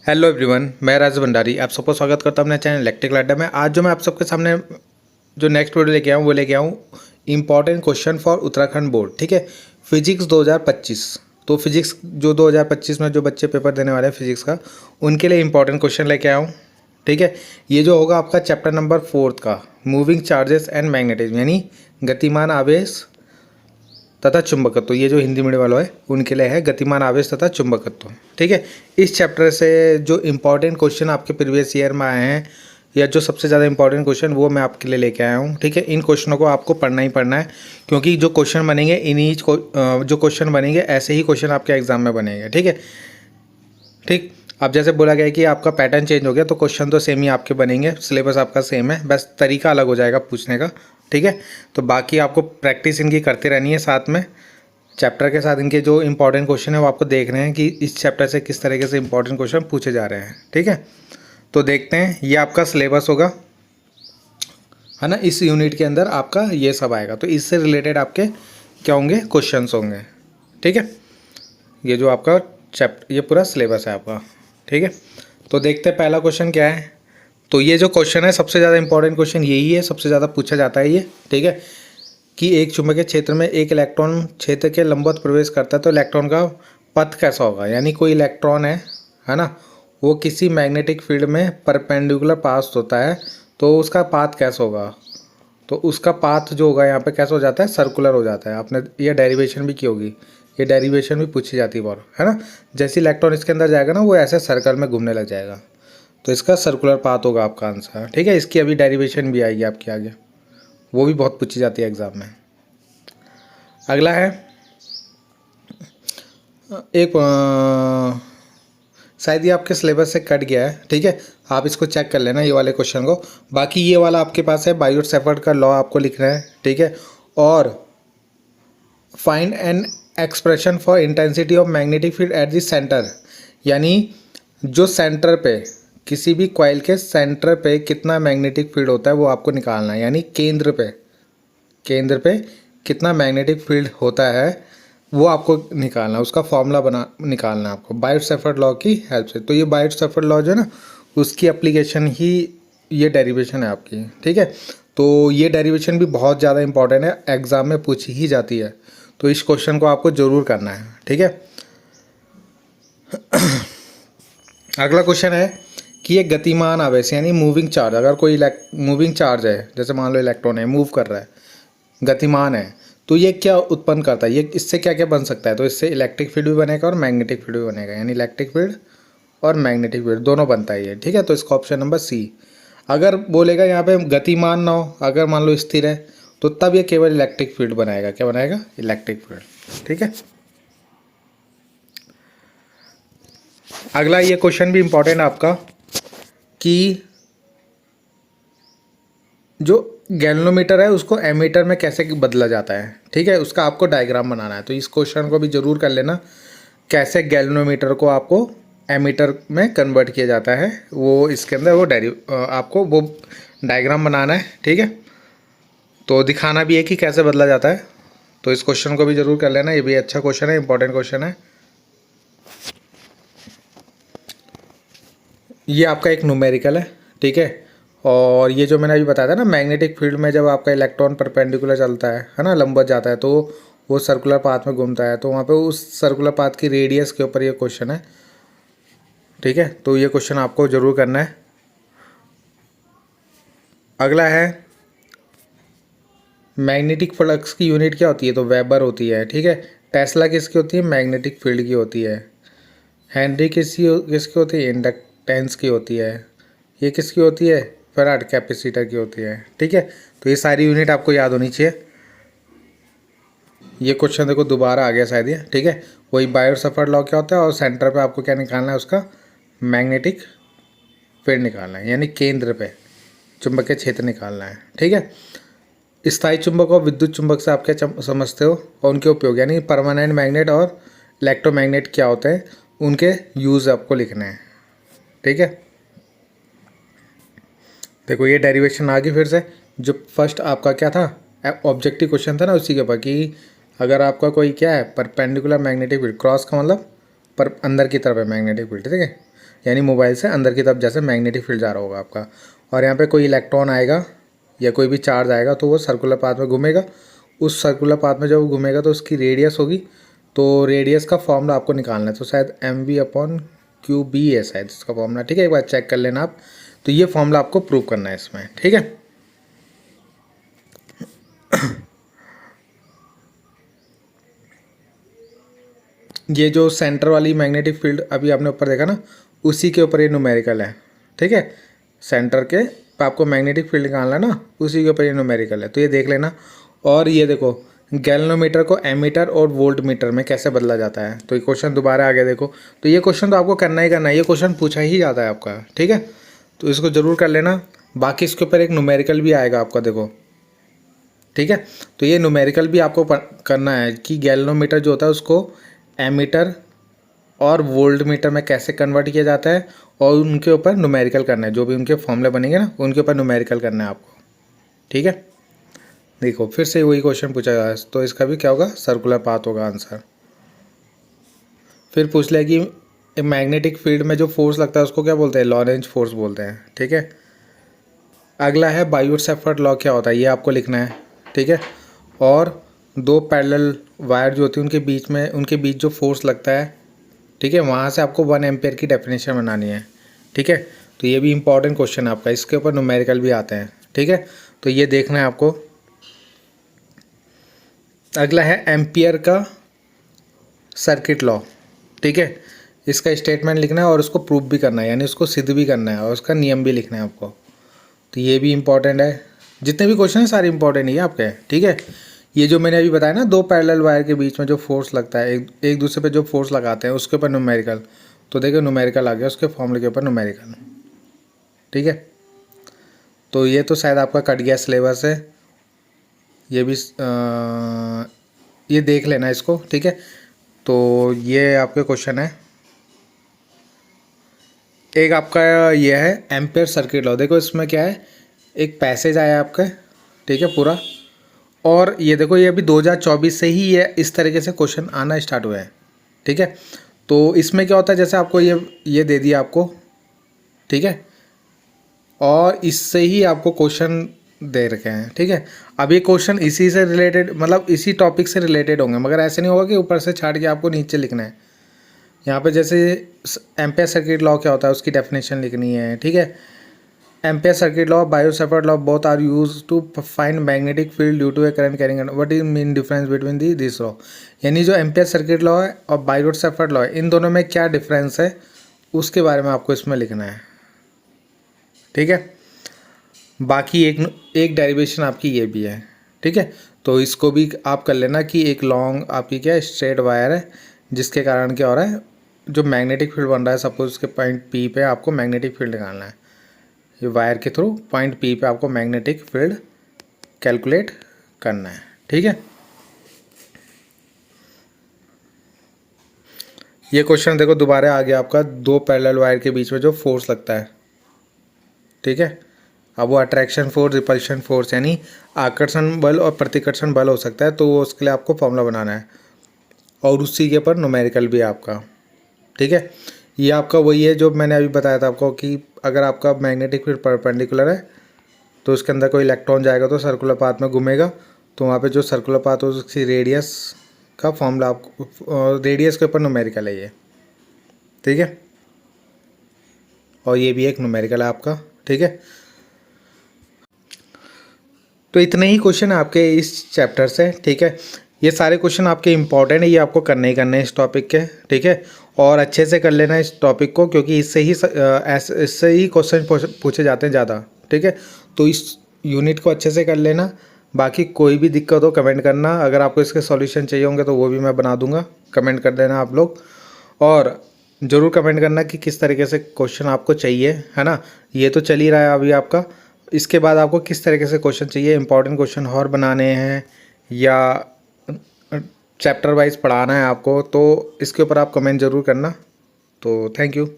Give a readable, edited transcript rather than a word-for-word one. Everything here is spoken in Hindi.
हेलो एवरीवन, मैं राज भंडारी आप सबको स्वागत करता हूं अपने चैनल इलेक्ट्रिकल अड्डा में। आज जो मैं आप सबके सामने जो नेक्स्ट वीडियो लेके आऊँ वो लेके आऊँ important question for Uttarakhand board. ठीक है, फिजिक्स 2025। तो फिजिक्स जो 2025 में जो बच्चे पेपर देने वाले हैं फिजिक्स का, उनके लिए इंपॉर्टेंट क्वेश्चन लेके आया हूँ। ठीक है, ये जो होगा आपका चैप्टर नंबर 4 का मूविंग चार्जेस एंड मैग्नेटिज्म, यानी गतिमान आवेश तथा चुंबकत्व। ये जो हिंदी मीडियम वाला है उनके लिए है गतिमान आवेश तथा चुंबकत्व। ठीक है, इस चैप्टर से जो इंपॉर्टेंट क्वेश्चन आपके प्रीवियस ईयर में आए हैं या जो सबसे ज़्यादा इंपॉर्टेंट क्वेश्चन वो मैं आपके लिए लेके आया हूँ। ठीक है, इन क्वेश्चनों को आपको पढ़ना ही पढ़ना है, क्योंकि जो क्वेश्चन बनेंगे जो क्वेश्चन बनेंगे ऐसे ही क्वेश्चन आपके एग्जाम में बनेंगे। ठीक है, ठीक। अब जैसे बोला गया है कि आपका पैटर्न चेंज हो गया, तो क्वेश्चन तो सेम ही आपके बनेंगे, सिलेबस आपका सेम है, बस तरीका अलग हो जाएगा पूछने का। ठीक है, तो बाकी आपको प्रैक्टिस इनकी करते रहनी है, साथ में चैप्टर के साथ इनके जो इंपॉर्टेंट क्वेश्चन है वो आपको देख रहे हैं कि इस चैप्टर से किस तरीके से इंपॉर्टेंट क्वेश्चन पूछे जा रहे हैं। ठीक है, तो देखते हैं, ये आपका सिलेबस होगा, है ना। इस यूनिट के अंदर आपका ये सब आएगा, तो इससे रिलेटेड आपके क्या होंगे, क्वेश्चंस होंगे। ठीक है, ये जो आपका चैप्टर ये पूरा सिलेबस है आपका। ठीक है, तो देखते हैं पहला क्वेश्चन क्या है। तो ये जो क्वेश्चन है सबसे ज़्यादा इंपॉर्टेंट क्वेश्चन यही है, सबसे ज़्यादा पूछा जाता है ये। ठीक है, कि एक चुंबकीय क्षेत्र में एक इलेक्ट्रॉन क्षेत्र के लंबवत प्रवेश करता है तो इलेक्ट्रॉन का पथ कैसा होगा। यानी कोई इलेक्ट्रॉन है ना, वो किसी मैग्नेटिक फील्ड में परपेंडिकुलर पास होता है तो उसका पाथ कैसा होगा। तो उसका पाथ जो होगा यहाँ पे कैसा हो जाता है, सर्कुलर हो जाता है। आपने ये डेरिवेशन भी की होगी, ये डेरिवेशन भी पूछी जाती है बहुत, है ना। जैसे इलेक्ट्रॉन इसके अंदर जाएगा ना, वो ऐसे सर्कल में घूमने लग जाएगा, तो इसका सर्कुलर पाथ होगा आपका आंसर। ठीक है, इसकी अभी डेरिवेशन भी आएगी आपके आगे, वो भी बहुत पूछी जाती है एग्जाम में। अगला है एक शायद ये आपके सिलेबस से कट गया है। ठीक है, आप इसको चेक कर लेना ये वाले क्वेश्चन को। बाकी ये वाला आपके पास है, बायोट-सैवर्ट का लॉ आपको लिखना है। ठीक है, और find an expression for intensity of magnetic field at the centre, यानी जो सेंटर पे किसी भी कॉइल के सेंटर पे कितना मैग्नेटिक फील्ड होता है वो आपको निकालना है। यानी केंद्र पे कितना मैग्नेटिक फील्ड होता है वो आपको निकालना है, उसका फॉर्मूला निकालना है आपको बायोट-सैवर्ट लॉ की हेल्प से। तो ये बायोट-सैवर्ट लॉ जो है ना, उसकी एप्लीकेशन ही ये डेरिवेशन है आपकी। ठीक है, तो ये डेरिवेशन भी बहुत ज़्यादा इंपॉर्टेंट है, एग्जाम में पूछी ही जाती है, तो इस क्वेश्चन को आपको ज़रूर करना है। ठीक है, अगला क्वेश्चन है कि एक गतिमान आवेश यानी मूविंग चार्ज, अगर कोई मूविंग चार्ज है, जैसे मान लो इलेक्ट्रॉन है, मूव कर रहा है, गतिमान है, तो ये क्या उत्पन्न करता है, ये इससे क्या क्या बन सकता है। तो इससे इलेक्ट्रिक फील्ड भी बनेगा और मैग्नेटिक फील्ड भी बनेगा, यानी इलेक्ट्रिक फील्ड और मैग्नेटिक फील्ड दोनों बनता है ये। ठीक है, तो इसका ऑप्शन नंबर सी। अगर बोलेगा यहाँ पे गतिमान ना हो, अगर मान लो स्थिर है, तो तब ये केवल इलेक्ट्रिक फील्ड बनाएगा। क्या बनाएगा, इलेक्ट्रिक फील्ड। ठीक है, अगला ये क्वेश्चन भी इंपॉर्टेंट है आपका कि जो गैल्वेनोमीटर है उसको एमीटर में कैसे बदला जाता है। ठीक है, उसका आपको डायग्राम बनाना है, तो इस क्वेश्चन को भी जरूर कर लेना, कैसे गैल्वेनोमीटर को आपको एमीटर में कन्वर्ट किया जाता है, वो इसके अंदर वो आपको वो डायग्राम बनाना है। ठीक है, तो दिखाना भी है कि कैसे बदला जाता है, तो इस क्वेश्चन को भी जरूर कर लेना, ये भी अच्छा क्वेश्चन है, इंपॉर्टेंट क्वेश्चन है। ये आपका एक न्यूमेरिकल है। ठीक है, और ये जो मैंने अभी बताया था ना, मैग्नेटिक फील्ड में जब आपका इलेक्ट्रॉन परपेंडिकुलर चलता है ना, लंबवत जाता है, तो वो सर्कुलर पाथ में घूमता है, तो वहाँ पे उस सर्कुलर पाथ की रेडियस के ऊपर ये क्वेश्चन है। ठीक है, तो ये क्वेश्चन आपको ज़रूर करना है। अगला है मैग्नेटिक फ्लक्स की यूनिट क्या होती है, तो वेबर होती है। ठीक है, टेस्ला किसकी होती है, मैग्नेटिक फील्ड की होती है। हेनरी किसकी होती है, इंडक्टेंस की होती है। ये किसकी होती है, फैराड कैपेसिटर की होती है। ठीक है, तो ये सारी यूनिट आपको याद होनी चाहिए। ये क्वेश्चन देखो दोबारा आ गया शायद ये। ठीक है, वही बायोट-सैवर्ट लॉ क्या होता है, और सेंटर पे आपको क्या निकालना है, उसका मैग्नेटिक फील्ड निकालना है, यानी केंद्र पे चुंबकीय क्षेत्र निकालना है। ठीक है, स्थायी चुंबक और विद्युत चुंबक से आप क्या समझते हो और उनके उपयोग, यानी परमानेंट मैग्नेट और इलेक्ट्रोमैग्नेट क्या होते हैं, उनके यूज़ आपको लिखना है। ठीक है, देखो ये डेरिवेशन आ गई फिर से, जो फर्स्ट आपका क्या था, ऑब्जेक्टिव क्वेश्चन था ना, उसी के ऊपर कि अगर आपका कोई क्या है, परपेंडिकुलर मैग्नेटिक फील्ड, क्रॉस का मतलब पर अंदर की तरफ है मैग्नेटिक फील्ड। ठीक है, यानी मोबाइल से अंदर की तरफ जैसे मैग्नेटिक फील्ड जा रहा होगा आपका, और यहाँ पे कोई इलेक्ट्रॉन आएगा या कोई भी चार्ज आएगा तो वो सर्कुलर पाथ में घूमेगा। उस सर्कुलर पाथ में जब वो घूमेगा तो उसकी रेडियस होगी, तो रेडियस का फॉर्मूला आपको निकालना है। तो शायद mv/qb है शायद इसका फॉर्मूला, ठीक है, एक बार चेक कर लेना आप। तो ये फॉर्मूला आपको प्रूव करना है इसमें, ठीक है। ये जो सेंटर वाली मैग्नेटिक फील्ड अभी आपने ऊपर देखा ना, उसी के ऊपर ये न्यूमेरिकल है, ठीक है। सेंटर के आपको मैग्नेटिक फील्ड निकालना है ना, उसी के ऊपर ये न्यूमेरिकल है, तो ये देख लेना। और ये देखो गैल्वेनोमीटर को एमीटर और वोल्ट मीटर में कैसे बदला जाता है, तो ये क्वेश्चन दोबारा आ गया देखो। तो ये क्वेश्चन तो आपको करना ही करना है, ये क्वेश्चन पूछा ही जाता है आपका, ठीक है, तो इसको ज़रूर कर लेना। बाकी इसके ऊपर एक न्यूमेरिकल भी आएगा आपका, देखो, ठीक है। तो ये न्यूमेरिकल भी आपको करना है कि गैल्वेनोमीटर जो होता है उसको एमीटर और वोल्ट मीटर में कैसे कन्वर्ट किया जाता है, और उनके ऊपर न्यूमेरिकल करना है, जो भी उनके फॉर्मूले बनेंगे ना उनके ऊपर न्यूमेरिकल करना है आपको, ठीक है। देखो फिर से वही क्वेश्चन पूछा जाए, तो इसका भी क्या होगा, सर्कुलर पाथ होगा आंसर। फिर पूछ लिया कि मैग्नेटिक फील्ड में जो फोर्स लगता है उसको क्या बोलते हैं, लॉरेंज फोर्स बोलते हैं, ठीक है। अगला है बायोट-सैवर्ट लॉ क्या होता है, ये आपको लिखना है, ठीक है। और दो पैरेलल वायर जो होती है उनके बीच जो फोर्स लगता है, ठीक है, वहाँ से आपको 1 एम्पेयर की डेफिनेशन बनानी है, ठीक है। तो ये भी इंपॉर्टेंट क्वेश्चन है आपका, इसके ऊपर न्यूमेरिकल भी आते हैं, ठीक है। तो ये देखना है आपको। अगला है एम्पियर का सर्किट लॉ, ठीक है। इसका स्टेटमेंट लिखना है और उसको प्रूव भी करना है, यानी उसको सिद्ध भी करना है और उसका नियम भी लिखना है आपको। तो ये भी इम्पॉर्टेंट है, जितने भी क्वेश्चन हैं सारे इंपॉर्टेंट ही है आपके, ठीक है। ये जो मैंने अभी बताया ना, दो पैरेलल वायर के बीच में जो फोर्स लगता है, एक दूसरे पे जो फोर्स लगाते हैं उसके ऊपर न्यूमेरिकल, तो देखो न्यूमेरिकल आ गया उसके फॉर्मूले के ऊपर न्यूमेरिकल, ठीक है। तो ये तो शायद आपका कट गया सिलेबस है, ये भी ये देख लेना इसको, ठीक है। तो ये आपके क्वेश्चन है। एक आपका ये है एम्पेयर सर्किट लॉ, देखो इसमें क्या है, एक पैसेज आया आपका, ठीक है, पूरा। और ये देखो ये अभी 2024 से ही ये इस तरीके से क्वेश्चन आना स्टार्ट हुआ है, ठीक है। तो इसमें क्या होता है, जैसे आपको ये दे दिया आपको, ठीक है, और इससे ही आपको क्वेश्चन दे रखे हैं, ठीक है। अब ये क्वेश्चन इसी से रिलेटेड, मतलब इसी टॉपिक से रिलेटेड होंगे, मगर ऐसे नहीं होगा कि ऊपर से छाट के आपको नीचे लिखना है। यहाँ पे जैसे एम्पेयर सर्किट लॉ क्या होता है उसकी डेफिनेशन लिखनी है, ठीक है। Ampere circuit law, Biot-Savart law, both are use to find magnetic field due to a current carrying, what is main difference between this law. यानी जो एम्पेयर सर्किट लॉ है और बायोट-सैवर्ट लॉ है, इन दोनों में क्या डिफरेंस है उसके बारे में आपको इसमें लिखना है, ठीक है। बाकी एक डेरिवेशन आपकी ये भी है, ठीक है। तो इसको भी आप कर लेना कि एक लॉन्ग आपकी क्या स्ट्रेट वायर है, जिसके कारण क्या हो रहा है, जो मैग्नेटिक फील्ड बन रहा है, सपोज उसके पॉइंट पी पे आपको मैग्नेटिक फील्ड निकालना है, ये वायर के थ्रू पॉइंट पी पे आपको मैग्नेटिक फील्ड कैलकुलेट करना है, ठीक है। ये क्वेश्चन देखो दोबारा आ गया आपका, दो पैरेलल वायर के बीच में जो फोर्स लगता है, ठीक है। अब वो अट्रैक्शन फोर्स, रिपल्शन फोर्स, यानी आकर्षण बल और प्रतिकर्षण बल हो सकता है, तो वो उसके लिए आपको फॉर्मूला बनाना है, और उसी के ऊपर न्यूमेरिकल भी है आपका, ठीक है। ये आपका वही है जो मैंने अभी बताया था आपको कि अगर आपका मैग्नेटिक फील्ड परपेंडिकुलर है तो उसके अंदर कोई इलेक्ट्रॉन जाएगा तो सर्कुलर पाथ में घूमेगा, तो वहाँ पे जो सर्कुलर पाथ हो उसकी रेडियस का फॉर्मूला आपको, रेडियस के ऊपर न्यूमेरिकल है ये, ठीक है। और ये भी एक न्यूमेरिकल है आपका, ठीक है। तो इतने ही क्वेश्चन है आपके इस चैप्टर से, ठीक है। ये सारे क्वेश्चन आपके इंपॉर्टेंट है, ये आपको करने ही करने हैं इस टॉपिक के, ठीक है। और अच्छे से कर लेना इस टॉपिक को, क्योंकि इससे ही क्वेश्चन पूछे जाते हैं ज़्यादा, ठीक है। तो इस यूनिट को अच्छे से कर लेना। बाकी कोई भी दिक्कत हो कमेंट करना, अगर आपको इसके सॉल्यूशन चाहिए होंगे तो वो भी मैं बना दूंगा, कमेंट कर देना आप लोग। और ज़रूर कमेंट करना कि किस तरीके से क्वेश्चन आपको चाहिए, है ना। ये तो चल ही रहा है अभी आपका, इसके बाद आपको किस तरीके से क्वेश्चन चाहिए, इंपॉर्टेंट क्वेश्चन और बनाने हैं या चैप्टर वाइज पढ़ाना है आपको, तो इसके ऊपर आप कमेंट ज़रूर करना। तो थैंक यू।